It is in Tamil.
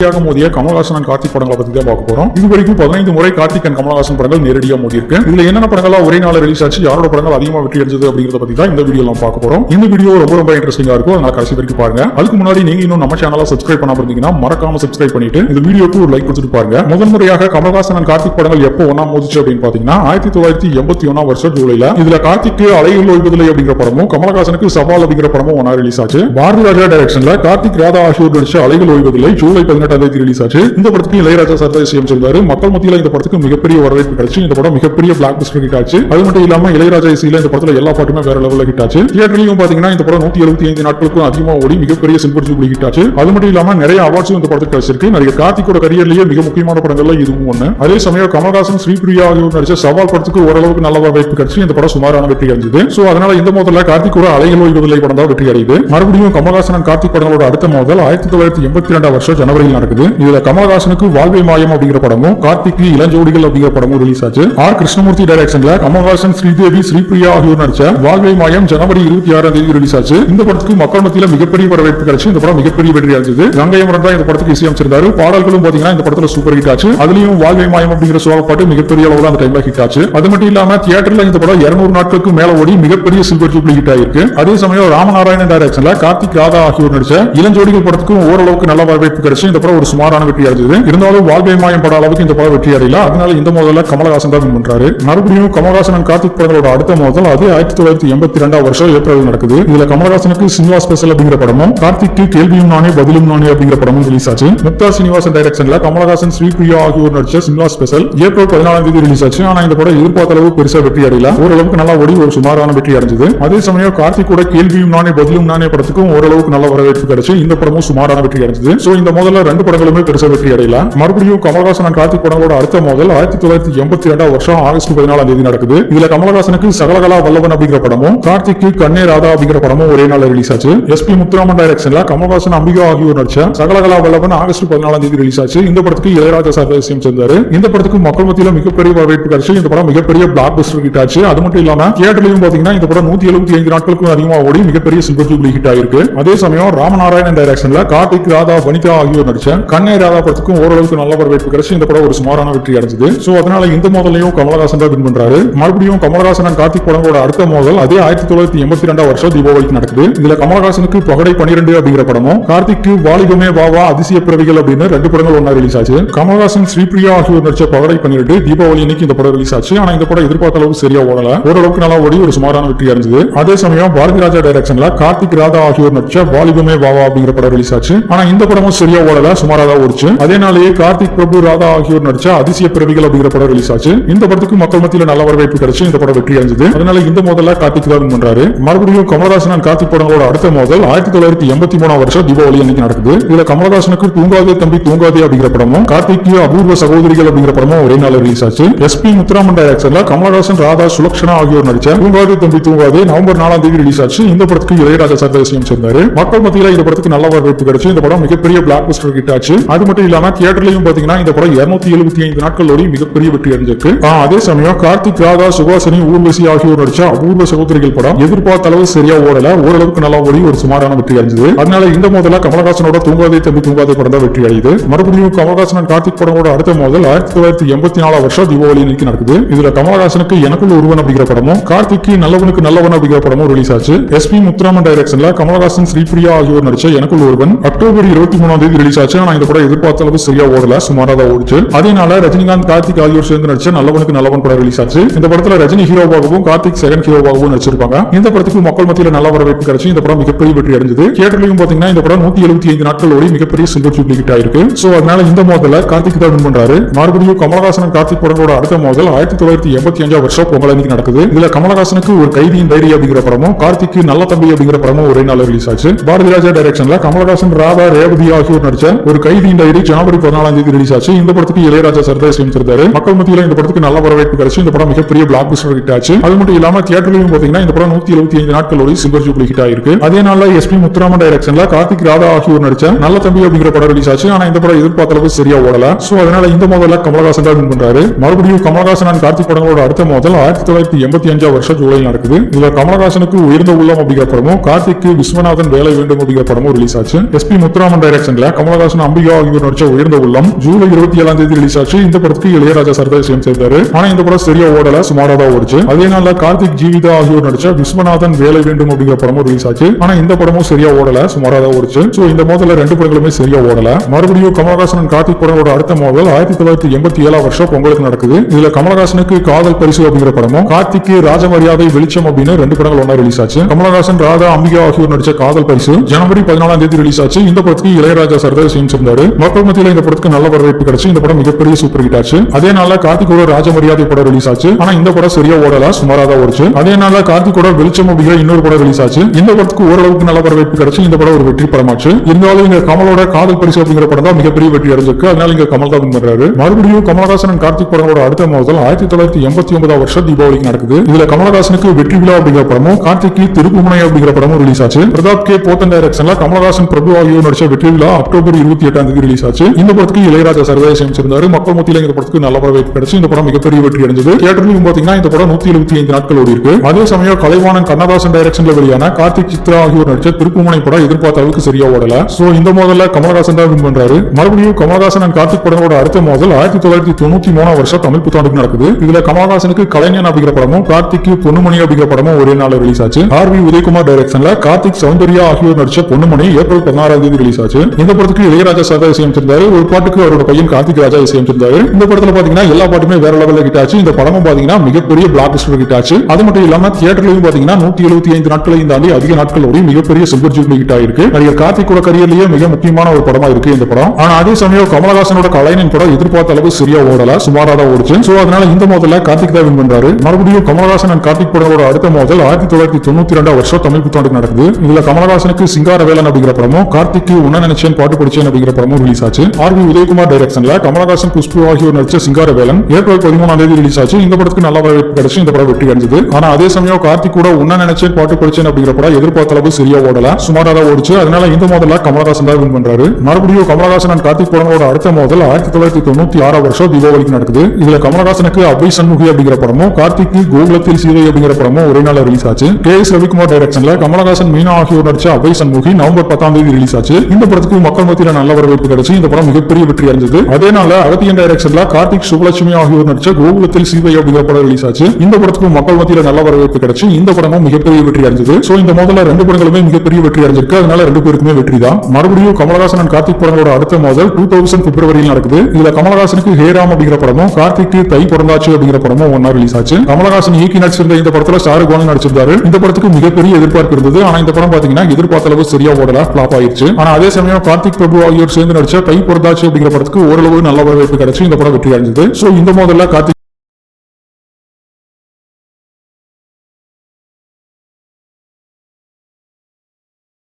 மோதிய கமலஹாசன் கார்த்திக் படங்களை பத்தி தான் பார்க்க போறோம். இது வரைக்கும் 15 முறை கார்த்திக் அண்ட் கமலஹாசன் படங்கள் நேரடியா மோதி இருக்கு. இதுல என்னென்ன படங்களா ஒரே நாள் ரிலீஸ் ஆச்சு, யாரோட படங்கள் அதிகமா வெற்றி அடைஞ்சது அப்படிங்கறத பத்தி தான் இந்த வீடியோ நம்ம பார்க்க போறோம். இந்த வீடியோ ரொம்ப இன்ட்ரெஸ்டிங்கா இருக்கும், அதனால கடைசி வரைக்கும் பாருங்க. அதுக்கு முன்னாடி நீங்க இன்னும் நம்ம சேனலை சப்ஸ்கிரைப் பண்ணாம இருந்தீங்கன்னா மறக்காம சப்ஸ்கிரைப் பண்ணிட்டு இந்த வீடியோக்கு ஒரு லைக் கொடுத்துட்டு பாருங்க. முதல் முறையாக கமலஹாசன் அண்ட் கார்த்திக் படங்கள் எப்போ ஒண்ணா மோதிச்சு அப்படின்னு பாத்தீங்கன்னா 1981 வருஷம் ஜூலைல. இதுல கார்த்திக் அலைகள் ஓய்வதில்லை அப்படிங்கிற படமும் கமலஹாசனுக்கு சவால் அப்படிங்கிற படமும் ஒன்னா ரிலீஸ் ஆச்சு. பாரதி ராஜா டைரக்ஷன்ல கார்த்திக் ராதா ஆகியோர் நடிச்ச அலைகள் ஓய்வதில்லை ஜூலை 18 ரிலீஸ் ஆச்சு. இந்த படத்துக்கு இளையராஜா சார் தான் இசையம் செய்தாரு. மக்கள் மத்தியில இந்த படத்துக்கு மிகப்பெரிய வரவேற்பு கிடைச்சு இந்த படம் மிகப்பெரிய பிளாக் பஸ்டர் ஹிட் ஆச்சு. அது மட்டும் இல்லாம இளையராஜா இசையில இந்த படத்துல எல்லா பாட்டுமே வேற லெவல்ல ஹிட் ஆச்சு. தியேட்டர்லயும் பாத்தீங்கன்னா இந்த படம் 175 நாட்களுக்கும் அதிகமா ஓடி மிகப்பெரிய சில்வர் ஜூப்ளி ஹிட் ஆச்சு. அது மட்டும் இல்லாம நிறைய அவார்ட்ஸும் இந்த படத்துக்கு கிடைச்சிருக்கு. நிறைய கார்த்திகோட கரியர்லயே மிக முக்கியமான படங்கள்ல இதுவும் ஒண்ணு. அதே சமயம் கமலஹாசன் ஸ்ரீபிரியா ஆகியோர் நடிச்ச சவால் படத்துக்கு ஓரளவுக்கு நல்ல வரவேற்பு கிடைச்சு இந்த படம் சுமாரான வெற்றி அடைஞ்சது. சோ அதனால இந்த மோதல்ல கார்த்திகோட அலைகள் ஓய்வதில்லை படம் தான் வெற்றி அடையுது. மறுபடியும் கமலஹாசன் கார்த்திக் படங்களோட அடுத்த மோதல் 1982 வருஷம் ஜனவரியில் நடக்குது. இதுல கமலஹாசனுக்கு வாழ்வை மாயம் அப்படிங்கிற படமும் கார்த்திக்கு இளஞ்சோடிகள் அப்படிங்கிற படமும் ரிலீஸ் ஆச்சு. ஆர் கிருஷ்ணமூர்த்தி டைரக்ஷன்ல கமலஹாசன் ஸ்ரீதேவி ஸ்ரீபிரியா ஆகியோர் நடிச்ச வாழ்வை மாயம் ஜனவரி 26 ரிலீஸ் ஆச்சு. இந்த படத்துக்கு மக்கள் மத்தியில மிகப்பெரிய வரவேற்பு கிடைச்சு இந்த படம் மிகப்பெரிய வெற்றி அடைஞ்சது. கங்கை அமரன் தான் இந்த படத்துக்கு இசையமைச்சிருந்தாரு. பாடல்களும் பாத்தீங்கன்னா இந்த படத்துல சூப்பர் ஹிட் ஆச்சு. அதுலயும் வாழ்வை மாயம் அப்படிங்கிற சோக பாட்டு மிகப்பெரிய அளவுல அந்த டைம்ல ஹிட் ஆச்சு. அது மட்டும் இல்லாம தியேட்டர்ல இந்த படம் 200 நாட்களுக்கு மேல ஓடி மிகப்பெரிய சில்வர் ஜூப்ளி ஹிட் ஆயிருக்கு. அதே சமயம் ராமநாராயணன் டைரக்ஷன்ல கார்த்திக் ராதா ஆகியோர் நடிச்ச இளஞ்சோடிகள் படத்துக்கும் ஓரளவுக்கு நல்ல வரவேற்பு கிடைச்சு இந்த படம் ஒரு சுமாரான வெற்றி அடைஞ்சது. இருந்தாலும் வாழ்வை மாயம் பட அளவுக்கு இந்த படம் வெற்றி அடையல. அதனால இந்த மோதல்ல கமலஹாசன் தான் வின் பண்றாரு. மறுபடியும் கமலஹாசன் கார்த்திக் படங்களோட அடுத்த மோதல் அது 1982 வருஷம் ஏப்ரல் நடக்குது. இதுல கமலஹாசனுக்கு சினிமா ஸ்பெஷல் அப்படிங்கிற படமும் கார்த்திக்கு கேள்வியும் நானே பதிலும் நானே அப்படிங்கிற படமும் ரிலீஸ் ஆச்சு. முக்தா சீனிவாசன் டைரக்ஷன்ல கமலஹாசன் ஸ்ரீபிரியா ஆகியோர் நடிச்ச சினிமா ஸ்பெஷல் ஏப்ரல் 14 ரிலீஸ் ஆச்சு. ஆனா இந்த படம் எதிர்பார்த்த அளவு பெருசா வெற்றி அடையல. ஓரளவுக்கு நல்லா ஓடி ஒரு சுமாரான வெற்றி அடைஞ்சது. அதே சமயம் கார்த்திகோட கேள்வியும் நானே பதிலும் நானே படத்துக்கும் ஓரளவுக்கு நல்ல வரவேற்பு கிடைச்சு இந்த படமும் சுமாரான வெற்றி அடைஞ்சது. சோ இந்த மோதல்ல ரெண்டு படங்களுமே பெருசா வெற்றி அடையல. மறுபடியும் கமலஹாசன் கார்த்திக் படங்களோட அடுத்த மோதல் 1982 வருஷம் ஆகஸ்ட் 14 நடக்குது. இதுல கமலஹாசனுக்கு சகலகலா வல்லவன் அப்படிங்கிற படமும் கார்த்திக்கு கண்ணே ராதா அப்படிங்கிற படமும் ஒரே நாள் ரிலீஸ் ஆச்சு. எஸ்பி முத்துராமன் டைரக்ஷன்ல கமலஹாசன் அம்பிகா ஆகியோர் நடிச்ச சகலகலா வல்லவன் ஆகஸ்ட் 14 ரிலீஸ் ஆச்சு. இந்த படத்துக்கு இளையராஜா சார் இசையம் செஞ்சாரு. இந்த படத்துக்கு மக்கள் மத்தியில மிகப்பெரிய வரவேற்பு கிடைச்சு இந்த படம் மிகப்பெரிய பிளாக் பஸ்டர் ஹிட் ஆச்சு. அது மட்டும் இல்லாம தியேட்டர்லயும் பாத்தீங்கன்னா இந்த படம் 175 நாட்களுக்கும் அதிகமா ஓடி மிகப்பெரிய சில்வர் ஜூப்ளி ஹிட் ஆயிருக்கு. அதே சமயம் ராமநாராயணன் டைரக்ஷன்ல கார்த்திக் ராதா வனிதா ஆகியோர் நடிச்ச கண்ணே ராதா படத்துக்கும் ஓரளவுக்கு நல்ல வரவேற்பு கிடைச்சு இந்த படம் ஒரு சுமாரான வெற்றி அடைஞ்சது. சோ அதனால இந்த மோதலையும் கமலஹாசன் தான் வின் பண்றாரு. மறுபடியும் கமலஹாசன் கார்த்திக் படங்களோட அடுத்த மோதல் அதே 1982 வருஷம் தீபாவளிக்கு நடக்குது. இதுல கமலஹாசனுக்கு பகடை 12 அப்படிங்கிற படமும் கார்த்திக்கு வாலிபமே வாவா அதிசய பிறவிகள் அப்படின்னு ரெண்டு படங்கள் ஒன்னா ரிலீஸ் ஆச்சு. கமலஹாசன் ஸ்ரீபிரியா ஆகியோர் நடிச்ச பகடை 12 தீபாவளி அன்னைக்கு இந்த படம் ரிலீஸ் ஆச்சு. ஆனா இந்த படம் எதிர்பார்த்த அளவுக்கு சரியா ஓடல. ஓரளவுக்கு நல்லா ஓடி ஒரு சுமாரான வெற்றி அடைஞ்சது. அதே சமயம் பாரதி ராஜா டைரக்ஷன்ல கார்த்திக் ராதா ஆகியோர் நடிச்ச வாலிபமே வாவா அப்படிங்கிற படம் ரிலீஸ் ஆச்சு. ஆனா இந்த படமும் சரியா ஓடல, சுமாரா தான் ஓடிச்சு. அதே நாளையே கார்த்திக் பிரபு ராதா ஆகியோர் நடிச்ச அதிசய பிறவிகள் அப்படிங்கிற படம் ரிலீஸ் ஆச்சு. இந்த படத்துக்கு மக்கள் மத்தியில நல்ல வரவேற்பு கிடைச்சு இந்த படம் வெற்றி அடைஞ்சது. அதனால இந்த மோதல்ல கார்த்திக் தான் வின் பண்றாரு. மறுபடியும் கமலஹாசன் கார்த்திக் படங்களோட அடுத்த மோதல் 1983 வருஷம் தீபாவளி அன்னைக்கு நடக்குது. இதுல கமலஹாசனுக்கு தூங்காதே தம்பி தூங்காதே அப்படிங்கிற படமும் கார்த்திக்கு அபூர்வ சகோதரிகள் அப்படிங்கிற படமும் ஒரே நாள் ரிலீஸ் ஆச்சு. எஸ்பி முத்துராமன் டைரக்ஷன்ல கமலஹாசன் ராதா சுலக்ஷனா ஆகியோர் நடிச்ச தூங்காதே தம்பி தூங்காதே நவம்பர் 4 ரிலீஸ் ஆச்சு. இந்த படத்துக்கு இளையராஜா சார் இசையம் சேர்ந்தாரு. மக்கள் மத்தியில இந்த படத்துக்கு நல்ல வரவேற்பு கிடைச்சு இந்த படம் மிகப்பெரிய பிளாக் பஸ்டர் ஹிட் ஆச்சு. அது மட்டும் இல்லாம தியேட்டர்லயும் பாத்தீங்கன்னா இந்த படம் 275 நாட்கள் ஓடி மிகப்பெரிய வெற்றி அடைஞ்சிருக்கு. அதே சமயம் கார்த்திக் ராதா சுகாசினி ஊர்வசி ஆகியோர் நடிச்ச அபூர்வ சகோதரிகள் படம் எதிர்பார்த்த அளவு சரியா ஓடல, ஓரளவுக்கு நல்லா ஓடி ஒரு சுமாரான வெற்றி அடைஞ்சது. அதனால இந்த மோதல கமலஹாசனோட தூங்காதே தம்பி தூங்காதே படம் தான் வெற்றி அடையுது. மறுபடியும் கமலஹாசன் கார்த்திக் படங்களோட அடுத்த மோதல் 1984 வருஷம் தீபாவளி அன்னைக்கு நடக்குது. இதுல கமலஹாசனுக்கு எனக்குள் ஒருவன் அப்படிங்கிற படமும் கார்த்திக்கு நல்லவனுக்கு நல்லவன் அப்படிங்கிற படமும் ரிலீஸ் ஆச்சு. எஸ்பி முத்துராமன் டைரக்ஷன்ல கமலஹாசன் ஸ்ரீபிரியா ஆகியோர் நடிச்ச எனக்குள் ஒருவன் அக்டோபர் 23 ரிலீஸ் ஆச்சு. ஆனா இந்த படம் எதிர்பார்த்த அளவு சரியா ஓடல, சுமாரா தான் ஓடிச்சு. அதே நாள ரஜினிகாந்த் கார்த்திக் ஆகியோர் சேர்ந்து நடிச்ச நல்லவனுக்கு நல்லவன் படம் ரிலீஸ் ஆச்சு. இந்த படத்துல ரஜினி ஹீரோவாகவும் கார்த்திக் செகண்ட் ஹீரோவாகவும் நடிச்சிருப்பாங்க. இந்த படத்துக்கு மக்கள் மத்தியில நல்ல வரவேற்பு கிடைச்சு இந்த படம் மிகப்பெரிய வெற்றி அடைஞ்சது. தியேட்டர்லயும் பாத்தீங்கன்னா இந்த படம் 175 நாட்கள் ஓடி மிகப்பெரிய சில்வர் ஜூப்ளி ஹிட் ஆயிருக்கு. சோ அதனால இந்த மோதல்ல கார்த்திக் தான் வின் பண்றாரு. மறுபடியும் கமலஹாசன் கார்த்திக் படங்களோட அடுத்த மோதல் 1985 வருஷம் பொங்கல் அன்னைக்கு நடக்குது. இதுல கமலஹாசனுக்கு ஒரு கைதியின் டைரி அப்படிங்கிற படமும் கார்த்திக்கு நல்ல தம்பி அப்படிங்கிற படமும் ஒரே நாள் ரிலீஸ் ஆச்சு. பாரதி ராஜா டைரக்ஷன்ல கமலஹாசன் ராதா ரேவதி ஆகியோர் நடிச்ச ஒரு கைதியின் டைரி ஜனவரி 14 ரிலீஸ் ஆச்சு. இந்த படத்துக்கு இளையராஜா சார் தான் இசையமைச்சிருந்தாரு. மக்கள் மத்தியில இந்த படத்துக்கு நல்ல வரவேற்பு கிடைச்சு இந்த படம் மிகப்பெரிய பிளாக் பஸ்டர் ஹிட் ஆச்சு. அது மட்டும் இல்லாம தியேட்டர்லயும் பாத்தீங்கன்னா இந்த படம் 175 நாட்கள் ஓடி சில்வர் ஜூப்ளி ஹிட் ஆயிருக்கு. அதே நாள்ல எஸ்பி முத்துராமன் டைரக்ஷன்ல கார்த்திக் ராதா ஆகியோர் நடிச்ச நல்ல தம்பி அப்படிங்கிற படம் ரிலீஸ் ஆச்சு. ஆனா இந்த படம் எதிர்பார்த்த அளவு சரியா ஓடல. சோ அதனால இந்த மோதல்ல கமலஹாசன் தான் வின் பண்றாரு. மறுபடியும் கமலஹாசன் கார்த்திக் படங்களோட அடுத்த மோதல் 1985 வருஷம் ஜூலையில் நடக்குது. இதுல கமலஹாசனுக்கு உயர்ந்த உள்ளம் அப்படிங்கிற படமும் கார்த்திக்கு விஸ்வநாதன் வேலை வேண்டும் அப்படிங்கிற படமும் ரிலீஸ் ஆச்சு. எஸ்பி முத்துராமன் டைரக்ஷன்ல கமலஹாசன் கமலஹாசன் அம்பிகா ஆகியோர் நடிச்ச உயர்ந்த உள்ளம் ஜூலை 27 ரிலீஸ் ஆச்சு. இந்த படத்துக்கு இளையராஜா சர்தாசியம் சேர்ந்தாரு. ஆனா இந்த படம் சரியா ஓடல, சுமாரா தான் ஓடுச்சு. அதே நாள்ல கார்த்திக் ஜீவிதா ஆகியோர் நடிச்ச விஸ்வநாதன் வேலை வேண்டும் அப்படிங்கிற படமும் ரிலீஸ் ஆச்சு. ஆனா இந்த படமும் சரியா ஓடல, சுமாரா தான் ஓடுச்சு. சோ இந்த மோதல்ல ரெண்டு படங்களுமே சரியா ஓடல. மறுபடியும் கமலஹாசன் கார்த்திக் படங்களோட அடுத்த மோதல் 1987 வருஷம் பொங்கலுக்கு நடக்குது. இதுல கமலஹாசனுக்கு காதல் பரிசு அப்படிங்கிற படமும் கார்த்திக்கு ராஜமரியாதை வெளிச்சம் அப்படின்னு ரெண்டு படங்கள் ஒன்னா ரிலீஸ் ஆச்சு. கமலஹாசன் ராதா அம்பிகா ஆகியோர் நடிச்ச காதல் பரிசு ஜனவரி 14 ரிலீஸ் ஆச்சு. இந்த படத்துக்கு இளையராஜா சர்தாசியம் சேர்ந்தாரு. மக்கள் மத்தியில இந்த படத்துக்கு நல்ல வரவேற்பு கிடைச்சு இந்த படம் மிகப்பெரிய சூப்பர் ஹிட் ஆச்சு. அதே நாள்ல கார்த்திகோட ராஜமரியாதை படம் ரிலீஸ் ஆச்சு. ஆனா இந்த படம் சரியா ஓடல, சுமாரா தான் ஓடுச்சு. அதே நாள்ல கார்த்திகோட வெளிச்சம் அப்படிங்கிற இன்னொரு படம் ரிலீஸ் ஆச்சு. இந்த படத்துக்கு ஓரளவுக்கு நல்ல வரவேற்பு கிடைச்சு இந்த படம் ஒரு வெற்றி படமாச்சு. இருந்தாலும் இங்க கமலோட காதல் பரிசு அப்படிங்கிற படம் தான் மிகப்பெரிய வெற்றி அடைஞ்சிருக்கு. அதனால இங்க கமல் தான் பண்றாரு. மறுபடியும் கமலஹாசன் கார்த்திக் படங்களோட அடுத்த மோதல் 1989 வருஷம் தீபாவளிக்கு நடக்குது. இதுல கமலஹாசனுக்கு வெற்றி விழா அப்படிங்கிற படமும் கார்த்திக்கு திருப்புமுனை அப்படிங்கிற படமும் ரிலீஸ் ஆச்சு. பிரதாப் கே போத்தன் டைரக்ஷன்ல கமலஹாசன் பிரபு ஆகியோர் நடிச்ச வெற்றி விழா அக்டோபர் 28 ரிலீஸ் ஆச்சு. இந்த படத்துக்கு இளையராஜா சர்தாசியம் சேர்ந்தாரு. மக்கள் மத்தியில இந்த படத்துக்கு நல்ல வரவேற்பு கிடைச்சு இந்த படம் மிகப்பெரிய வெற்றி அடைஞ்சது. தியேட்டர்லயும் பாத்தீங்கன்னா இந்த படம் 175 நாட்கள் ஓடி இருக்கு. அதே சமயம் கலைவாணன் கண்ணதாசன் டைரக்ஷன்ல வெளியான கார்த்திக் சித்ரா ஆகியோர் நடிச்ச திருப்புமுனை படம் எதிர்பார்த்த அளவுக்கு சரியா ஓடல. சோ இந்த மோதல்ல கமலஹாசன் தான் வின் பண்றாரு. மறுபடியும் கமலஹாசன் அண்ட் கார்த்திக் படங்களோட அடுத்த மோதல் 1993 வருஷம் தமிழ் புத்தாண்டுக்கு நடக்குது. இதுல கமலஹாசனுக்கு கலைஞன் அப்படிங்கிற படமும் கார்த்திக்கு பொன்னுமணி அப்படிங்கிற படமும் ஒரே நாள் ரிலீஸ் ஆச்சு. ஆர்வி உதயகுமார் டைரக்ஷன்ல கார்த்திக் சௌந்தர்யா ஆகியோர் நடிச்ச பொன்னுமணி ஏப்ரல் 16 ரிலீஸ் ஆச்சு. இந்த படத்துக்கு இளையராஜா சாதா இசையமைச்சிருந்தாரு. ஒரு பாட்டுக்கு அவரோட பையன் கார்த்திக் ராஜா இசையமைச்சிருந்தாரு. இந்த படத்துல பாத்தீங்கன்னா எல்லா பாட்டுமே வேற லெவல்ல ஹிட் ஆச்சு. இந்த படமும் பாத்தீங்கன்னா மிகப்பெரிய பிளாக் பஸ்டர் ஹிட் ஆச்சு. அது மட்டும் இல்லாம தியேட்டர்லயும் பாத்தீங்கன்னா 175 நாட்களை தாண்டி அதிக நாட்கள் ஓடி மிகப்பெரிய சில்வர் ஜூப்ளி ஹிட் ஆயிருக்கு. நடிகர் கார்த்திகோட கரியர்லயே மிக முக்கியமான ஒரு படமா இருக்கு இந்த படம். ஆனா அதே சமயம் கமலஹாசனோட கலைஞன் படம் எதிர்பார்த்த அளவு சரியா ஓடல, சுமாரா தான் ஓடுச்சு. சோ அதனால இந்த மோதல்ல கார்த்திக் தான் வின் பண்றாரு. மறுபடியும் கமலஹாசன் அண்ட் கார்த்திக் படங்களோட அடுத்த மோதல் 1992 வருஷம் தமிழ் புத்தாண்டுக்கு நடக்குது. இதுல கமலஹாசனுக்கு சிங்காரவேலன் அப்படிங்கிற படமும் கார்த்திக்கு உன்ன நினைச்சேன் பாட்டு படிச்சேன் அப்படிங்கிற படமும் ரிலீஸ் ஆச்சு. ஆர்வி உதயகுமார் டைரக்ஷன்ல கமலஹாசன் குஷ்பு ஆகியோர் நடிச்ச சிங்காரவேலன் ஏப்ரல் 13 ரிலீஸ் ஆச்சு. இந்த படத்துக்கு நல்ல வரவேற்பு கிடைச்சு இந்த படம் வெற்றி அடைஞ்சது. ஆனா அதே சமயம் கார்த்திக் கூட உன்ன நினைச்சேன் பாட்டு படிச்சேன் அப்படிங்கிற படம் எதிர்பார்த்த அளவு சரியா ஓடல, சுமாரா தான் ஓடுச்சு. அதனால இந்த மோதல்ல கமலஹாசன் தான் வின் பண்றாரு. மறுபடியும் கமலஹாசன் அண்ட் கார்த்திக் படங்களோட அடுத்த மோதல் 1996 வருஷம் தீபாவளிக்கு நடக்குது. இதுல கமலஹாசனுக்கு அபய் சண்முகி அப்படிங்கிற படமும் கார்த்திக்கு கோகுலத்தில் சீதை அப்படிங்கிற படமும் ஒரே நாள் ரிலீஸ் ஆச்சு. KS ரவிக்குமார் டைரக்ஷன்ல கமலஹாசன் மீனா ஆகியோர் நடிச்ச அபய் சண்முகி நவம்பர் 10 ரிலீஸ் ஆச்சு. இந்த படத்துக்கு மக்கள் மத்தியில நல்ல வரவேற்பு கிடைச்சு இந்த படம் மிகப்பெரிய வெற்றி அடைஞ்சது. அதே நாள்ல அகத்தியன் டைரக்ஷன்ல கார்த்திக் சுபலட்சுமி ஆகியோர் நடிச்ச கோகுலத்தில் சீதை அப்படிங்கிற படம் ரிலீஸ் ஆச்சு. இந்த படத்துக்கு மக்கள் மத்தியில நல்ல வரவேற்பு கிடைச்சு இந்த படமும் மிகப்பெரிய வெற்றி அடைஞ்சது. சோ இந்த முதல்ல ரெண்டு படங்களுமே மிகப்பெரிய வெற்றி அடைஞ்சிருக்கு. அதனால ரெண்டு பேருக்குமே வெற்றி தான். மறுபடியும் கமலஹாசன் அண்ட் கார்த்திக் படங்களோட அடுத்த மோதல் 2000 பிப்ரவரியில் நடக்குது. இதுல கமலஹாசனுக்கு ஹேராம் அப்படிங்கிற படமும் கார்த்திக்கு தை பிறந்தாச்சு அப்படிங்கிற படமும் ஒன்னா ரிலீஸ் ஆச்சு. கமலஹாசன் இயக்கி நடிச்சிருந்த இந்த படத்துல ஷாருக்கான் நடிச்சிருந்தாரு. இந்த படத்துக்கு மிகப்பெரிய எதிர்பார்ப்பு இருந்தது. ஆனா இந்த படம் பாத்தீங்கன்னா எதிர்பார்த்த அளவு சரியா ஓடல, ஃபிளாப் ஆயிடுச்சு. ஆனா அதே சமயம் கார்த்திக் பிரபு ஆகியோர் சேர்ந்து நடிச்ச தை பிறந்தாச்சு அப்படிங்கிற படத்துக்கு ஓரளவு நல்ல வரவேற்பு கிடைச்சு இந்த படம் வெற்றி அடைஞ்சது. சோ இந்த மோதல்ல கார்த்திக்